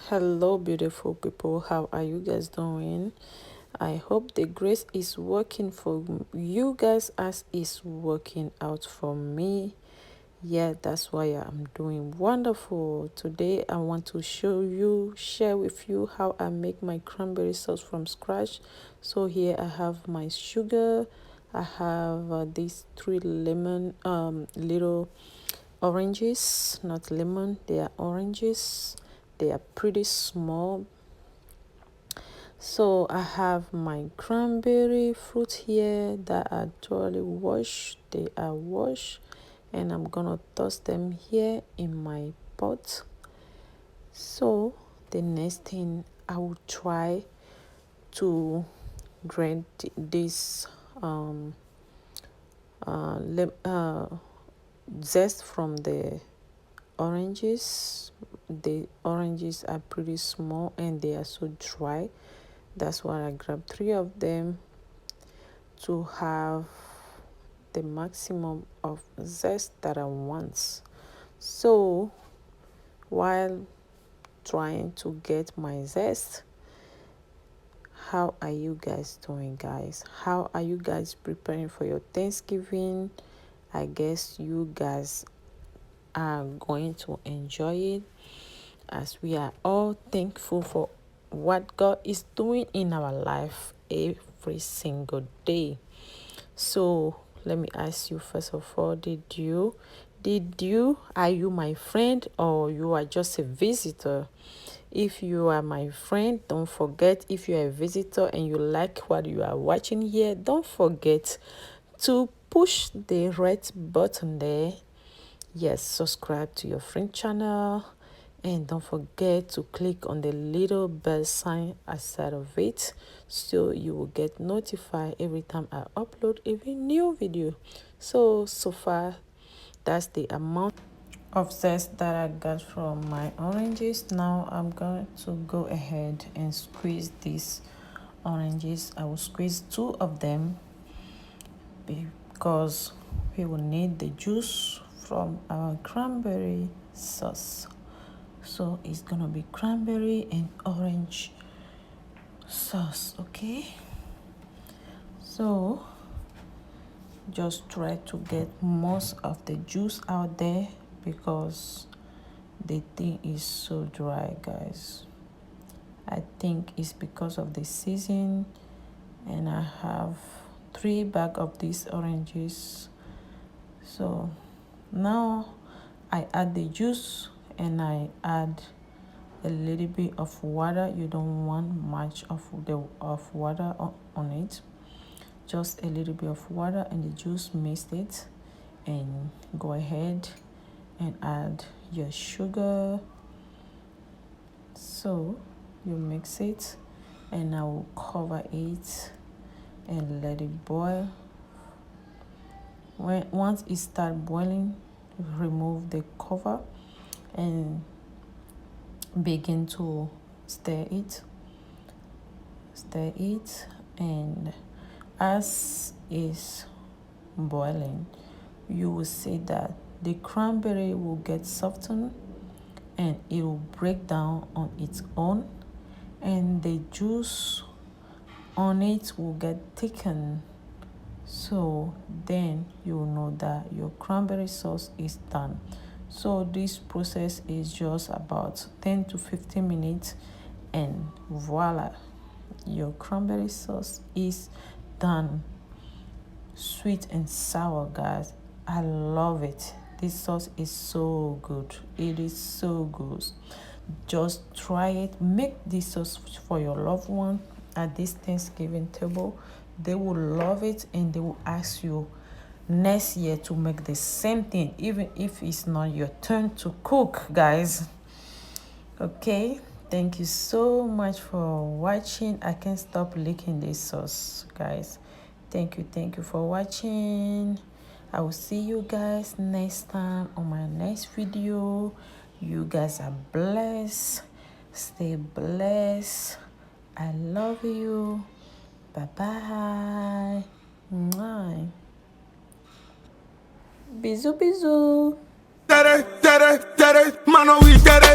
Hello beautiful people, how are you guys doing? I hope the grace is working for you guys as it's working out for me. Yeah, that's why I'm doing wonderful. Today I want to share with you how I make my cranberry sauce from scratch. So here I have my sugar. I have these 3 little oranges, not lemon, they are oranges. They are pretty small. So I have my cranberry fruit here that are thoroughly washed. They are washed, and I'm gonna toss them here in my pot. So the next thing I will try to grate this zest from the oranges. The oranges are pretty small and they are so dry. That's why I grabbed 3 of them to have the maximum of zest that I want. So while trying to get my zest, how are you guys doing, guys? How are you guys preparing for your Thanksgiving? I guess you guys are going to enjoy it, as we are all thankful for what God is doing in our life every single day. So let me ask you first of all, are you my friend or you are just a visitor? If you are my friend, don't forget, if you are a visitor and you like what you are watching here, don't forget to push the red button there. Yes, subscribe to your friend channel, and don't forget to click on the little bell sign aside of it, so you will get notified every time I upload a new video. So far, that's the amount of zest that I got from my oranges. Now I'm going to go ahead and squeeze these oranges. I will squeeze 2 of them because we will need the juice from our cranberry sauce. So it's gonna be cranberry and orange sauce, okay? So just try to get most of the juice out there because the thing is so dry, guys. I think it's because of the season, and I have 3 bags of these oranges. So now I add the juice and I add a little bit of water. You don't want much of water on it, just a little bit of water, and the juice mixed it. And go ahead and add your sugar. So you mix it, and I will cover it and let it boil. Once it starts boiling, remove the cover and begin to stir it, and as is boiling, you will see that the cranberry will get softened and it will break down on its own, and the juice on it will get thickened. So then you will know that your cranberry sauce is done. So this process is just about 10 to 15 minutes, and voila, your cranberry sauce is done. Sweet and sour, guys. I love it. This sauce is so good. It is so good. Just try it. Make this sauce for your loved one at this Thanksgiving table. They will love it, and they will ask you next year to make the same thing, even if it's not your turn to cook, guys. Okay, thank you so much for watching. I can't stop licking this sauce, guys. Thank you for watching. I will see you guys next time on my next video. You guys are blessed. Stay blessed. I love you. Bye bye. Mwah. Bisous, bisous. Tere, tere, tere, mano, we tere.